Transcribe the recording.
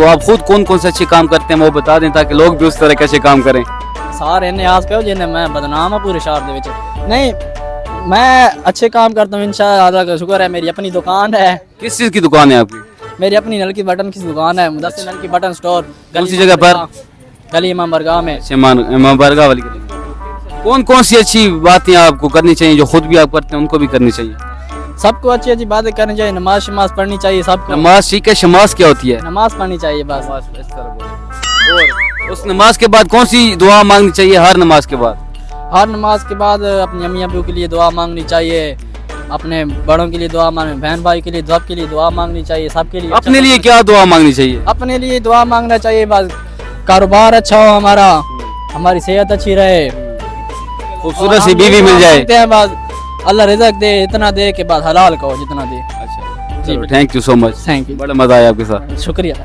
तो आप खुद कौन कौन से अच्छे काम करते हैं वो बता दें ताकि लोग भी उस तरह के अच्छे काम करें। ਸਾਰੇ ਨੇ ਆਸ ਪਿਓ ਜਿੰਨੇ ਮੈਂ ਬਦਨਾਮ ਆ ਪੂਰੇ ਸ਼ਹਿਰ ਦੇ ਵਿੱਚ ਨਹੀਂ मैं अच्छे काम करता हूँ इंशाअल्लाह, अल्लाह का शुक्र है। मेरी अपनी दुकान है, किस चीज़ की दुकान है आपकी? मेरी अपनी नल की बटन की दुकान है, मुदस्सिर नल की बटन स्टोर। कौन सी जगह पर? गली इमाम बरगाह में। इमाम बरगाह वाली गली। कौन कौन सी अच्छी बातें आपको करनी चाहिए जो खुद भी आप करते हैं उनको भी करनी चाहिए? सबको अच्छी अच्छी बातें करनी चाहिए, नमाज शमाज पढ़नी चाहिए सबको। नमाज ठीक है, शमाज क्या होती है? नमाज पढ़नी चाहिए बस। और उस नमाज के बाद कौन सी दुआ मांगनी चाहिए? हर नमाज के बाद हर नमाज के बाद अपनी अम्मी अबू के लिए दुआ मांगनी चाहिए, अपने बड़ों के लिए दुआ मांगनी, बहन भाई के लिए सबके लिए दुआ मांगनी चाहिए, सबके लिए। अपने लिए क्या दुआ मांगनी चाहिए? अपने लिए दुआ मांगना चाहिए बस, कारोबार अच्छा हो हमारा, हमारी सेहत अच्छी रहे, खूबसूरत सी बीवी मिल जाए, बस अल्लाह रिज़्क़ दे, इतना दे के बाद हलाल कहो जितना दे। अच्छा, thank you so much, thank you, बड़ा मजा आया आपके साथ, शुक्रिया।